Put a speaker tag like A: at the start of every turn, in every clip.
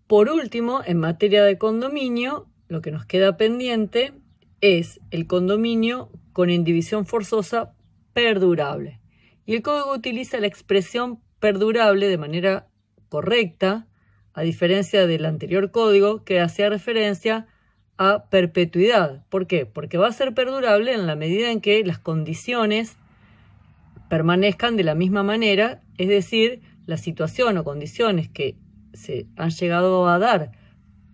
A: Por último, en materia de condominio, lo que nos queda pendiente es el condominio con indivisión forzosa perdurable. Y el código utiliza la expresión perdurable de manera correcta, a diferencia del anterior código que hacía referencia a perpetuidad. ¿Por qué? Porque va a ser perdurable en la medida en que las condiciones permanezcan de la misma manera, es decir, la situación o condiciones que se han llegado a dar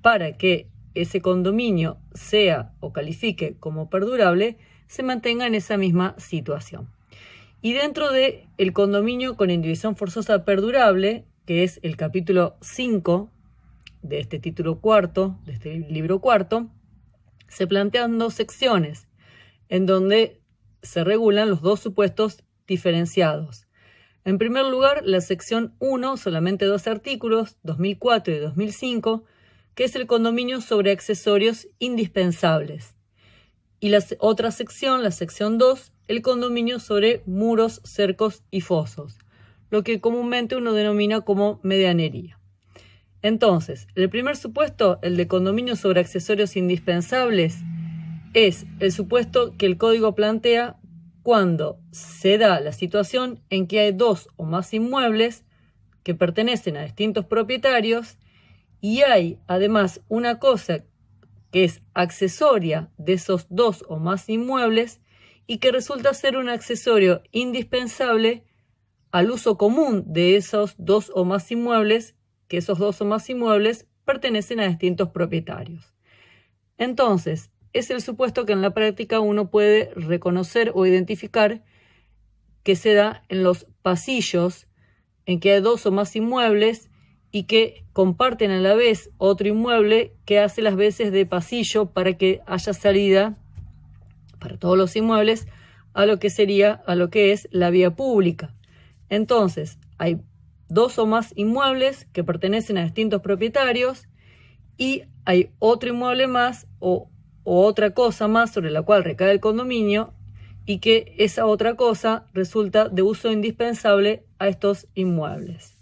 A: para que ese condominio sea o califique como perdurable, se mantenga en esa misma situación. Y dentro del condominio con indivisión forzosa perdurable, que es el capítulo 5 de este título cuarto, de este libro cuarto, se plantean dos secciones en donde se regulan los dos supuestos diferenciados. En primer lugar, la sección 1, solamente 2 artículos, 2004 y 2005, que es el condominio sobre accesorios indispensables. Y la otra sección, la sección 2, el condominio sobre muros, cercos y fosos, lo que comúnmente uno denomina como medianería. Entonces, el primer supuesto, el de condominio sobre accesorios indispensables, es el supuesto que el código plantea cuando se da la situación en que hay dos o más inmuebles que pertenecen a distintos propietarios y hay además una cosa que es accesoria de esos dos o más inmuebles y que resulta ser un accesorio indispensable al uso común de esos dos o más inmuebles, que esos dos o más inmuebles pertenecen a distintos propietarios. Entonces, es el supuesto que en la práctica uno puede reconocer o identificar que se da en los pasillos en que hay dos o más inmuebles y que comparten a la vez otro inmueble que hace las veces de pasillo para que haya salida para todos los inmuebles a lo que es la vía pública. Entonces, hay dos o más inmuebles que pertenecen a distintos propietarios y hay otro inmueble más o otra cosa más sobre la cual recae el condominio y que esa otra cosa resulta de uso indispensable a estos inmuebles.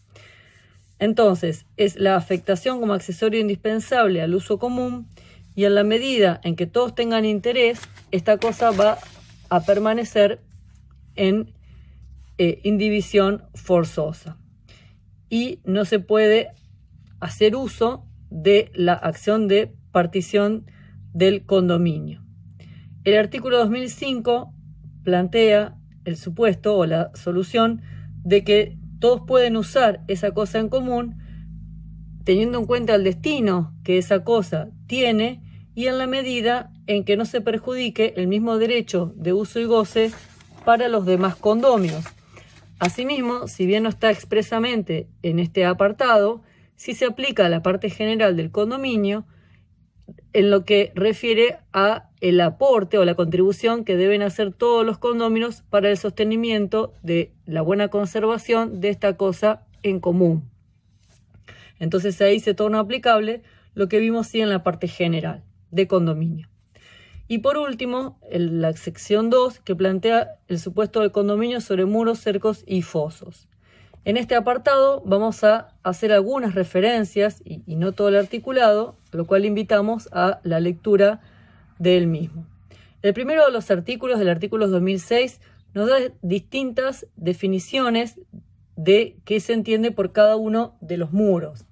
A: Entonces, es la afectación como accesorio indispensable al uso común y en la medida en que todos tengan interés, esta cosa va a permanecer en indivisión forzosa y no se puede hacer uso de la acción de partición del condominio. El artículo 2005 plantea el supuesto o la solución de que todos pueden usar esa cosa en común teniendo en cuenta el destino que esa cosa tiene y en la medida en que no se perjudique el mismo derecho de uso y goce para los demás condominios. Asimismo, si bien no está expresamente en este apartado, sí se aplica a la parte general del condominio en lo que refiere a el aporte o la contribución que deben hacer todos los condóminos para el sostenimiento de la buena conservación de esta cosa en común. Entonces ahí se torna aplicable lo que vimos sí en la parte general de condominio. Y por último, la sección 2 que plantea el supuesto de condominio sobre muros, cercos y fosos. En este apartado vamos a hacer algunas referencias y no todo el articulado, lo cual invitamos a la lectura del mismo. El primero de los artículos, del artículo 2006, nos da distintas definiciones de qué se entiende por cada uno de los muros.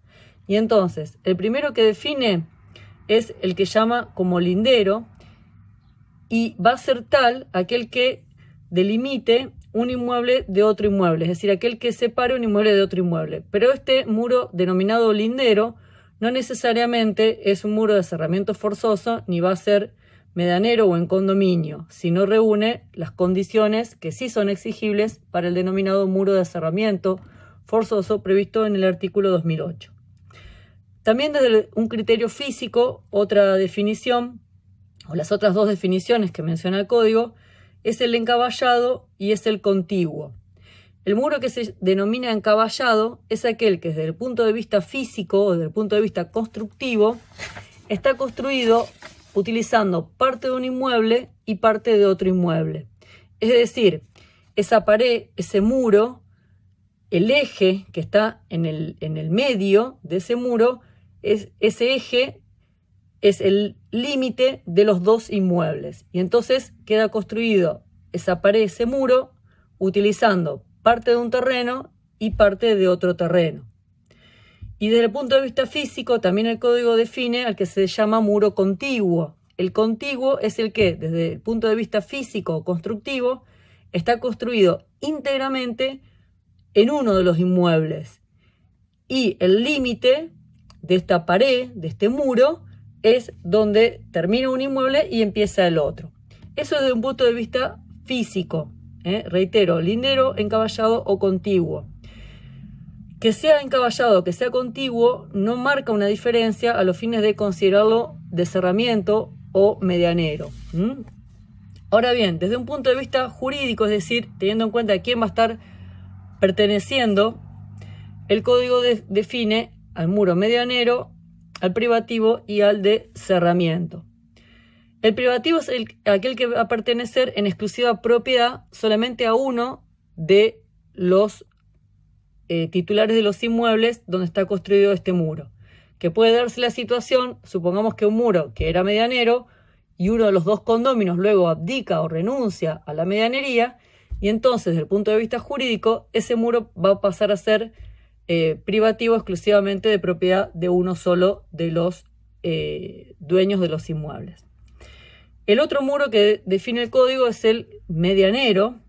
A: Y entonces, el primero que define es el que llama como lindero y va a ser tal aquel que delimite un inmueble de otro inmueble, es decir, aquel que separe un inmueble de otro inmueble. Pero este muro denominado lindero no necesariamente es un muro de cerramiento forzoso ni va a ser medianero o en condominio, sino reúne las condiciones que sí son exigibles para el denominado muro de cerramiento forzoso previsto en el artículo 2008. También desde un criterio físico, otra definición, o las otras dos definiciones que menciona el código, es el encaballado y es el contiguo. El muro que se denomina encaballado es aquel que desde el punto de vista físico o desde el punto de vista constructivo está construido utilizando parte de un inmueble y parte de otro inmueble. Es decir, esa pared, ese muro, el eje que está en el medio de ese muro ese eje es el límite de los dos inmuebles. Y entonces queda construido esa pared, ese muro, utilizando parte de un terreno y parte de otro terreno. Y desde el punto de vista físico, también el código define al que se llama muro contiguo. El contiguo es el que, desde el punto de vista físico o constructivo, está construido íntegramente en uno de los inmuebles. Y el límite de esta pared, de este muro, es donde termina un inmueble y empieza el otro. Eso desde un punto de vista físico. Reitero, lindero, encaballado o contiguo. Que sea encaballado o que sea contiguo no marca una diferencia a los fines de considerarlo de cerramiento o medianero. Ahora bien, desde un punto de vista jurídico, es decir, teniendo en cuenta a quién va a estar perteneciendo, el código define al muro medianero, al privativo y al de cerramiento. El privativo es aquel que va a pertenecer en exclusiva propiedad solamente a uno de los titulares de los inmuebles donde está construido este muro. Que puede darse la situación, supongamos que un muro que era medianero y uno de los dos condóminos luego abdica o renuncia a la medianería, y entonces desde el punto de vista jurídico ese muro va a pasar a ser privativo exclusivamente de propiedad de uno solo de los dueños de los inmuebles. El otro muro que define el código es el medianero.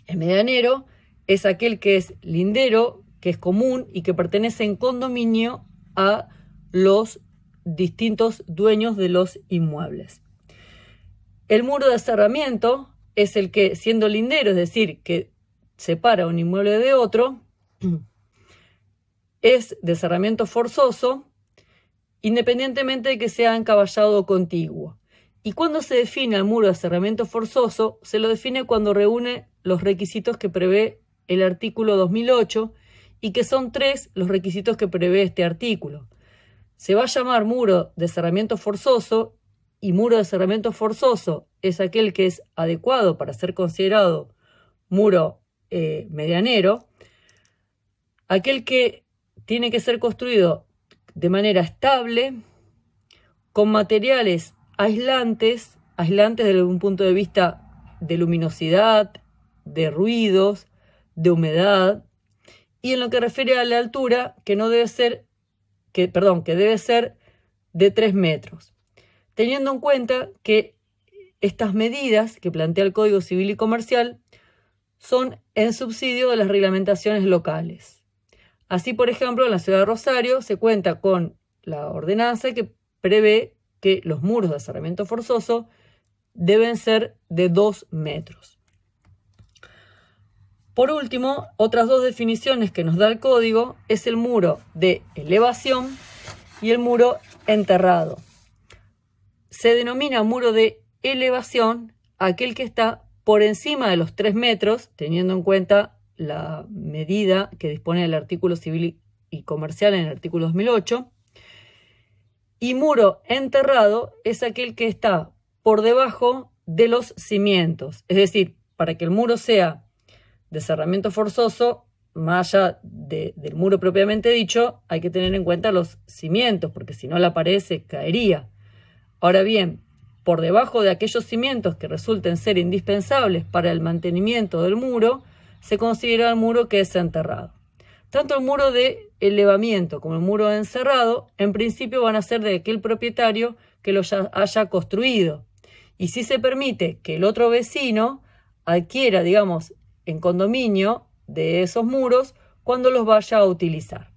A: El medianero es aquel que es lindero, que es común y que pertenece en condominio a los distintos dueños de los inmuebles. El muro de cerramiento es el que, siendo lindero, es decir, que separa un inmueble de otro, es de cerramiento forzoso, independientemente de que sea encaballado o contiguo. ¿Y cuándo se define el muro de cerramiento forzoso? Se lo define cuando reúne los requisitos que prevé el artículo 2008 y que son 3 los requisitos que prevé este artículo. Se va a llamar muro de cerramiento forzoso, y muro de cerramiento forzoso es aquel que es adecuado para ser considerado muro medianero, aquel que tiene que ser construido de manera estable, con materiales aislantes desde un punto de vista de luminosidad, de ruidos, de humedad, y en lo que refiere a la altura, que debe ser de 3 metros. Teniendo en cuenta que estas medidas que plantea el Código Civil y Comercial son en subsidio de las reglamentaciones locales. Así, por ejemplo, en la ciudad de Rosario se cuenta con la ordenanza que prevé que los muros de cerramiento forzoso deben ser de 2 metros. Por último, otras 2 definiciones que nos da el código es el muro de elevación y el muro enterrado. Se denomina muro de elevación aquel que está por encima de los 3 metros, teniendo en cuenta la medida que dispone el artículo civil y comercial en el artículo 2008. Y muro enterrado es aquel que está por debajo de los cimientos. Es decir, para que el muro sea de cerramiento forzoso, más allá del muro propiamente dicho, hay que tener en cuenta los cimientos, porque si no la pared se caería. Ahora bien, por debajo de aquellos cimientos que resulten ser indispensables para el mantenimiento del muro, se considera el muro que es enterrado. Tanto el muro de elevamiento como el muro de encerrado, en principio van a ser de aquel propietario que lo haya construido. Y si se permite que el otro vecino adquiera, digamos, en condominio de esos muros cuando los vaya a utilizar.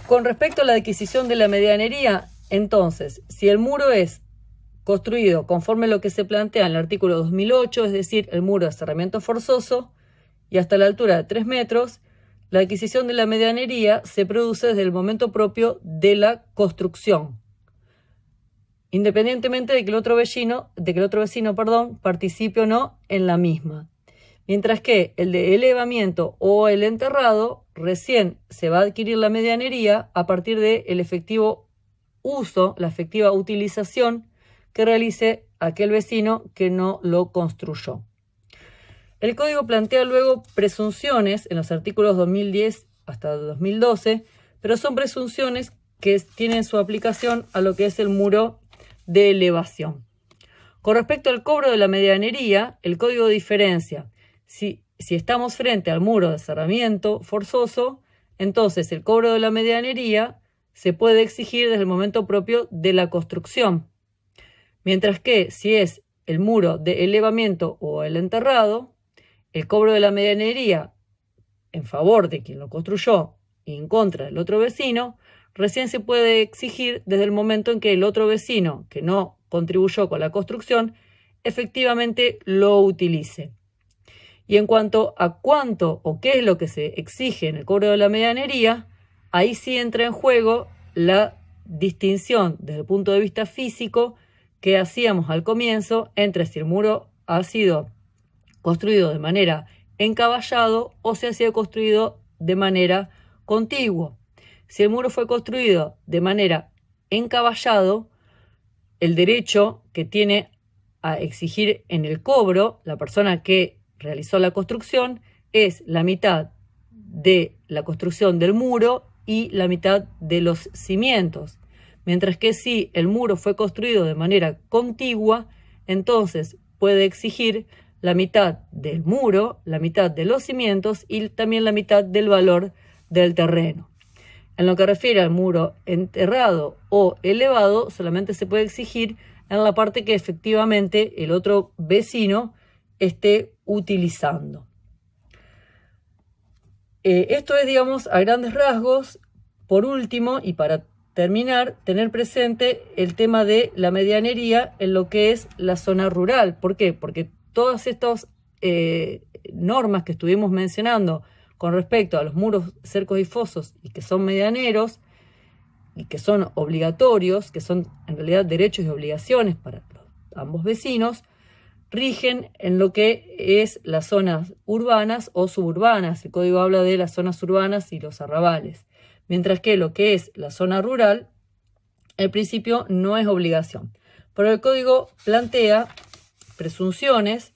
A: Con respecto a la adquisición de la medianería, entonces, si el muro es construido conforme a lo que se plantea en el artículo 2008, es decir, el muro de cerramiento forzoso, y hasta la altura de 3 metros, la adquisición de la medianería se produce desde el momento propio de la construcción, independientemente de que el otro vecino, participe o no en la misma. Mientras que el de elevamiento o el enterrado, recién se va a adquirir la medianería a partir del efectivo uso, la efectiva utilización que realice aquel vecino que no lo construyó. El Código plantea luego presunciones en los artículos 2010 hasta 2012, pero son presunciones que tienen su aplicación a lo que es el muro de elevación. Con respecto al cobro de la medianería, el código diferencia. Si estamos frente al muro de cerramiento forzoso, entonces el cobro de la medianería se puede exigir desde el momento propio de la construcción. Mientras que si es el muro de elevamiento o el enterrado, el cobro de la medianería en favor de quien lo construyó y en contra del otro vecino, recién se puede exigir desde el momento en que el otro vecino, que no contribuyó con la construcción, efectivamente lo utilice. Y en cuanto a cuánto o qué es lo que se exige en el cobro de la medianería, ahí sí entra en juego la distinción desde el punto de vista físico que hacíamos al comienzo entre si el muro ha sido construido de manera encaballado o si ha sido construido de manera contigua. Si el muro fue construido de manera encaballado, el derecho que tiene a exigir en el cobro la persona que realizó la construcción es la mitad de la construcción del muro y la mitad de los cimientos. Mientras que si el muro fue construido de manera contigua, entonces puede exigir la mitad del muro, la mitad de los cimientos y también la mitad del valor del terreno. En lo que refiere al muro enterrado o elevado, solamente se puede exigir en la parte que efectivamente el otro vecino esté utilizando. Esto es, digamos, a grandes rasgos. Por último, y para terminar, tener presente el tema de la medianería en lo que es la zona rural. ¿Por qué? Porque todas estas normas que estuvimos mencionando con respecto a los muros, cercos y fosos, y que son medianeros, y que son obligatorios, que son en realidad derechos y obligaciones para ambos vecinos, rigen en lo que es las zonas urbanas o suburbanas. El código habla de las zonas urbanas y los arrabales. Mientras que lo que es la zona rural, el principio no es obligación. Pero el código plantea presunciones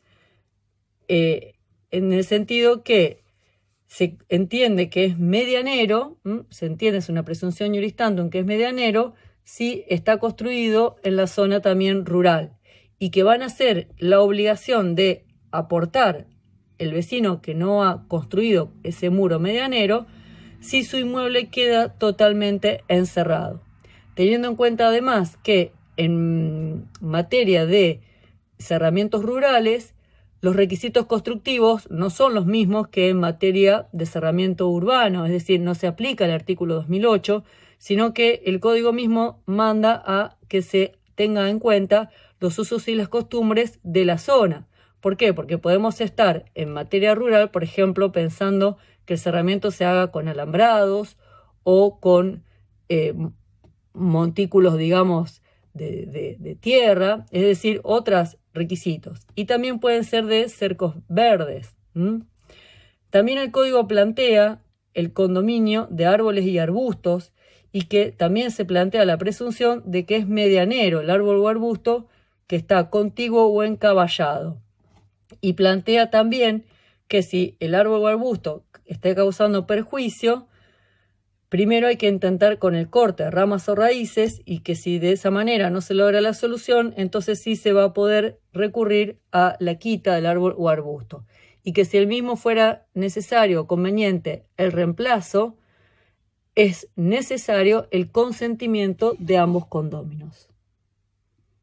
A: en el sentido que se entiende que es medianero, se entiende, es una presunción iuris tantum que es medianero, si está construido en la zona también rural, y que van a ser la obligación de aportar el vecino que no ha construido ese muro medianero si su inmueble queda totalmente encerrado. Teniendo en cuenta además que en materia de cerramientos rurales, los requisitos constructivos no son los mismos que en materia de cerramiento urbano, es decir, no se aplica el artículo 2008, sino que el código mismo manda a que se tenga en cuenta los usos y las costumbres de la zona. ¿Por qué? Porque podemos estar en materia rural, por ejemplo, pensando que el cerramiento se haga con alambrados o con montículos, digamos, de tierra, es decir, otros requisitos. Y también pueden ser de cercos verdes. También el código plantea el condominio de árboles y arbustos y que también se plantea la presunción de que es medianero el árbol o arbusto que está contiguo o encaballado. Y plantea también que si el árbol o arbusto está causando perjuicio, primero hay que intentar con el corte de ramas o raíces y que si de esa manera no se logra la solución, entonces sí se va a poder recurrir a la quita del árbol o arbusto. Y que si el mismo fuera necesario o conveniente el reemplazo, es necesario el consentimiento de ambos condóminos.